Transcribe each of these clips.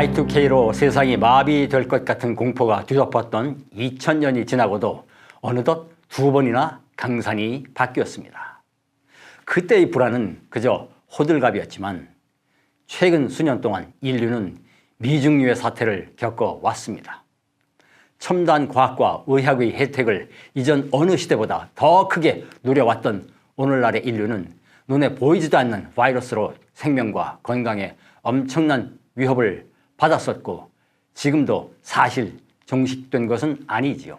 Y2K로 세상이 마비될 것 같은 공포가 뒤덮었던 2000년이 지나고도 어느덧 2번이나 강산이 바뀌었습니다. 그때의 불안은 그저 호들갑이었지만 최근 수년 동안 인류는 미중유의 사태를 겪어왔습니다. 첨단 과학과 의학의 혜택을 이전 어느 시대보다 더 크게 누려왔던 오늘날의 인류는 눈에 보이지도 않는 바이러스로 생명과 건강에 엄청난 위협을 받았었고 지금도 사실 종식된 것은 아니지요.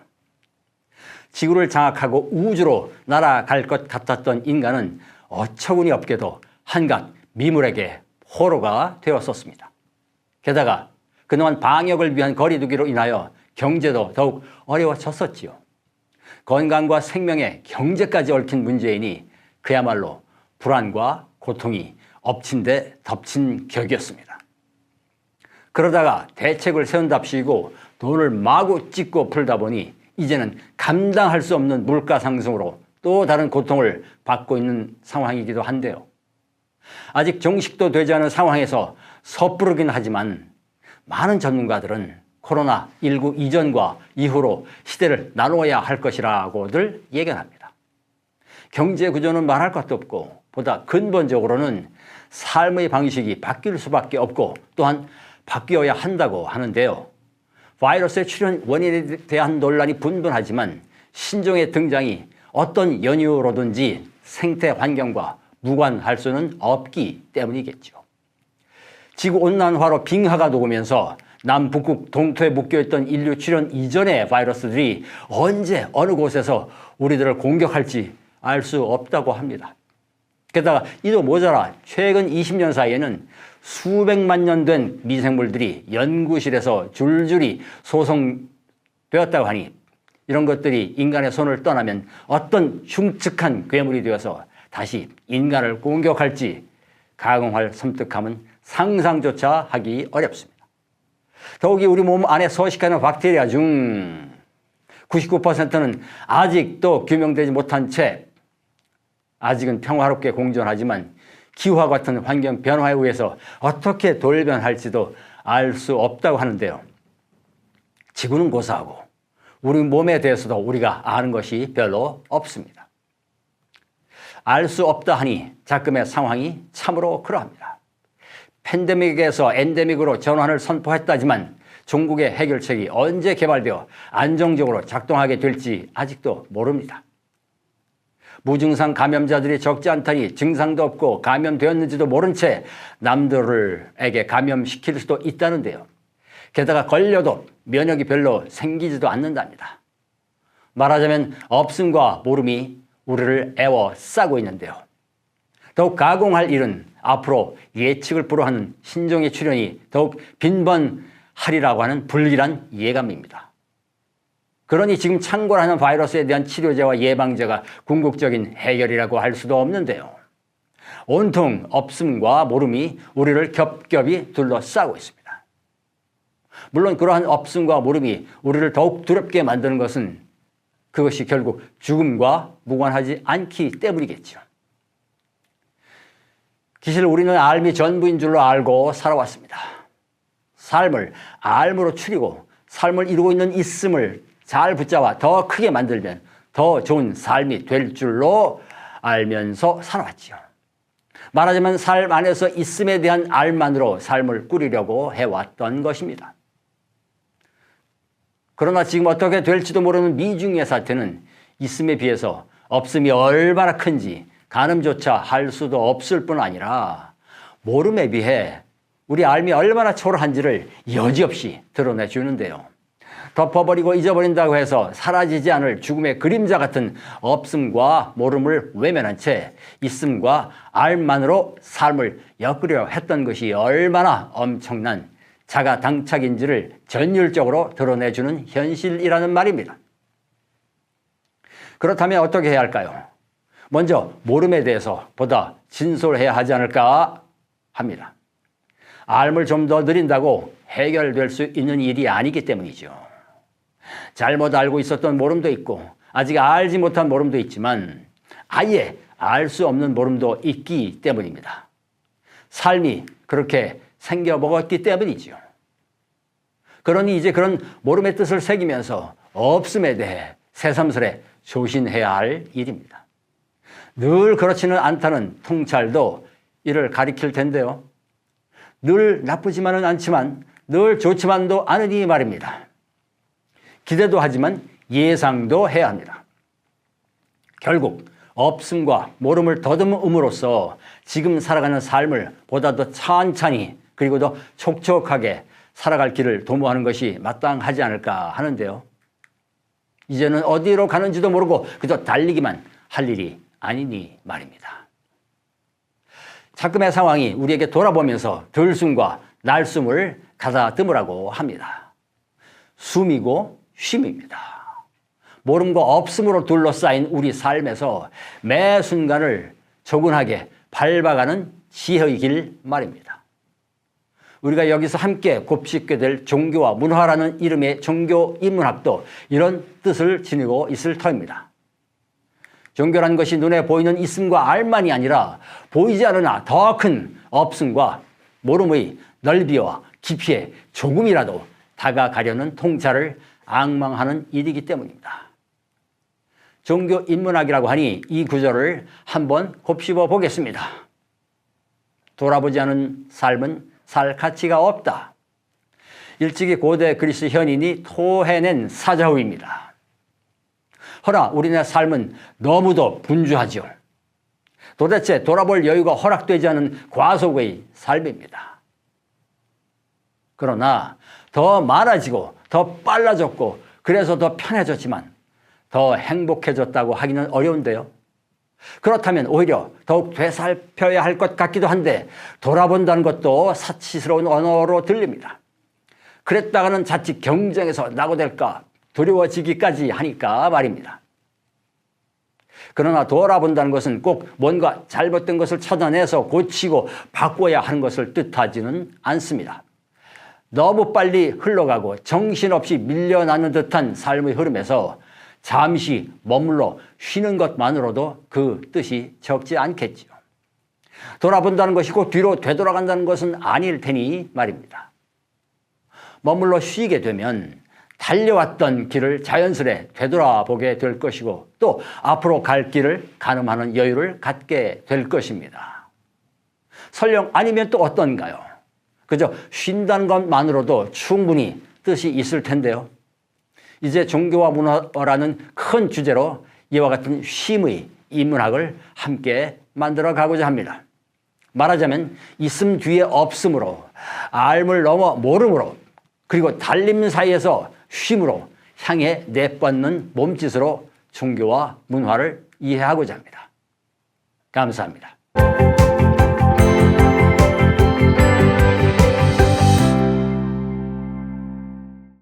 지구를 장악하고 우주로 날아갈 것 같았던 인간은 어처구니 없게도 한갓 미물에게 포로가 되었었습니다. 게다가 그동안 방역을 위한 거리두기로 인하여 경제도 더욱 어려워졌었지요. 건강과 생명에 경제까지 얽힌 문제이니 그야말로 불안과 고통이 엎친 데 덮친 격이었습니다. 그러다가 대책을 세운답시고 돈을 마구 찍고 풀다 보니 이제는 감당할 수 없는 물가 상승으로 또 다른 고통을 받고 있는 상황이기도 한데요. 아직 종식도 되지 않은 상황에서 섣부르긴 하지만 많은 전문가들은 코로나19 이전과 이후로 시대를 나누어야 할 것이라고들 예견합니다. 경제 구조는 말할 것도 없고 보다 근본적으로는 삶의 방식이 바뀔 수밖에 없고 또한 바뀌어야 한다고 하는데요. 바이러스의 출현 원인에 대한 논란이 분분하지만 신종의 등장이 어떤 연유로든지 생태 환경과 무관할 수는 없기 때문이겠죠. 지구온난화로 빙하가 녹으면서 남북극 동토에 묶여있던 인류 출현 이전의 바이러스들이 언제 어느 곳에서 우리들을 공격할지 알 수 없다고 합니다. 게다가 이도 모자라 최근 20년 사이에는 수백만 년 된 미생물들이 연구실에서 줄줄이 소송되었다고 하니 이런 것들이 인간의 손을 떠나면 어떤 흉측한 괴물이 되어서 다시 인간을 공격할지 가공할 섬뜩함은 상상조차 하기 어렵습니다. 더욱이 우리 몸 안에 서식하는 박테리아 중 99%는 아직도 규명되지 못한 채 아직은 평화롭게 공존하지만 기후와 같은 환경 변화에 의해서 어떻게 돌변할지도 알 수 없다고 하는데요. 지구는 고사하고 우리 몸에 대해서도 우리가 아는 것이 별로 없습니다. 알 수 없다 하니 작금의 상황이 참으로 그러합니다. 팬데믹에서 엔데믹으로 전환을 선포했다지만 종국의 해결책이 언제 개발되어 안정적으로 작동하게 될지 아직도 모릅니다. 무증상 감염자들이 적지 않다니 증상도 없고 감염되었는지도 모른 채 남들에게 감염시킬 수도 있다는데요. 게다가 걸려도 면역이 별로 생기지도 않는답니다. 말하자면 없음과 모름이 우리를 애워싸고 있는데요. 더욱 가공할 일은 앞으로 예측을 불허하는 신종의 출현이 더욱 빈번하리라고 하는 불길한 예감입니다. 그러니 지금 창궐하는 바이러스에 대한 치료제와 예방제가 궁극적인 해결이라고 할 수도 없는데요. 온통 없음과 모름이 우리를 겹겹이 둘러싸고 있습니다. 물론 그러한 없음과 모름이 우리를 더욱 두렵게 만드는 것은 그것이 결국 죽음과 무관하지 않기 때문이겠죠. 기실 우리는 삶이 전부인 줄로 알고 살아왔습니다. 삶을 삶으로 추리고 삶을 이루고 있는 있음을 잘 붙잡아 더 크게 만들면 더 좋은 삶이 될 줄로 알면서 살아왔지요. 말하자면 삶 안에서 있음에 대한 알만으로 삶을 꾸리려고 해왔던 것입니다. 그러나 지금 어떻게 될지도 모르는 미중의 사태는 있음에 비해서 없음이 얼마나 큰지 가늠조차 할 수도 없을 뿐 아니라 모름에 비해 우리 삶이 얼마나 초라한지를 여지없이 드러내 주는데요. 덮어버리고 잊어버린다고 해서 사라지지 않을 죽음의 그림자 같은 없음과 모름을 외면한 채 있음과 알만으로 삶을 엮으려 했던 것이 얼마나 엄청난 자가당착인지를 전율적으로 드러내주는 현실이라는 말입니다. 그렇다면 어떻게 해야 할까요? 먼저 모름에 대해서 보다 진솔해야 하지 않을까 합니다. 알을 좀 더 늘린다고 해결될 수 있는 일이 아니기 때문이죠. 잘못 알고 있었던 모름도 있고 아직 알지 못한 모름도 있지만 아예 알 수 없는 모름도 있기 때문입니다. 삶이 그렇게 생겨먹었기 때문이죠. 그러니 이제 그런 모름의 뜻을 새기면서 없음에 대해 새삼스레 조심해야 할 일입니다. 늘 그렇지는 않다는 통찰도 이를 가리킬 텐데요. 늘 나쁘지만은 않지만 늘 좋지만도 않으니 말입니다. 기대도 하지만 예상도 해야 합니다. 결국 없음과 모름을 더듬음으로써 지금 살아가는 삶을 보다 더 찬찬히 그리고 더 촉촉하게 살아갈 길을 도모하는 것이 마땅하지 않을까 하는데요. 이제는 어디로 가는지도 모르고 그저 달리기만 할 일이 아니니 말입니다. 자금의 상황이 우리에게 돌아보면서 들숨과 날숨을 가다듬으라고 합니다. 숨이고 쉼입니다. 모름과 없음으로 둘러싸인 우리 삶에서 매 순간을 조근하게 밟아가는 지혜의 길 말입니다. 우리가 여기서 함께 곱씹게 될 종교와 문화라는 이름의 종교 인문학도 이런 뜻을 지니고 있을 터입니다. 종교란 것이 눈에 보이는 있음과 알만이 아니라 보이지 않으나 더 큰 없음과 모름의 넓이와 깊이에 조금이라도 다가가려는 통찰을 앙망하는 일이기 때문입니다. 종교 인문학이라고 하니 이 구절을 한번 곱씹어 보겠습니다. 돌아보지 않은 삶은 살 가치가 없다. 일찍이 고대 그리스 현인이 토해낸 사자후입니다. 허나 우리네 삶은 너무도 분주하지요. 도대체 돌아볼 여유가 허락되지 않은 과속의 삶입니다. 그러나 더 많아지고 더 빨라졌고 그래서 더 편해졌지만 더 행복해졌다고 하기는 어려운데요. 그렇다면 오히려 더욱 되살펴야 할 것 같기도 한데 돌아본다는 것도 사치스러운 언어로 들립니다. 그랬다가는 자칫 경쟁에서 낙오될까 두려워지기까지 하니까 말입니다. 그러나 돌아본다는 것은 꼭 뭔가 잘못된 것을 찾아내서 고치고 바꿔야 하는 것을 뜻하지는 않습니다. 너무 빨리 흘러가고 정신없이 밀려나는 듯한 삶의 흐름에서 잠시 머물러 쉬는 것만으로도 그 뜻이 적지 않겠지요. 돌아본다는 것이 꼭 뒤로 되돌아간다는 것은 아닐 테니 말입니다. 머물러 쉬게 되면 달려왔던 길을 자연스레 되돌아보게 될 것이고 또 앞으로 갈 길을 가늠하는 여유를 갖게 될 것입니다. 설령 아니면 또 어떤가요? 그저 쉰다는 것만으로도 충분히 뜻이 있을 텐데요. 이제 종교와 문화라는 큰 주제로 이와 같은 쉼의 인문학을 함께 만들어 가고자 합니다. 말하자면 있음 뒤에 없음으로 알물 넘어 모름으로 그리고 달림 사이에서 쉼으로 향해 내뻗는 몸짓으로 종교와 문화를 이해하고자 합니다. 감사합니다.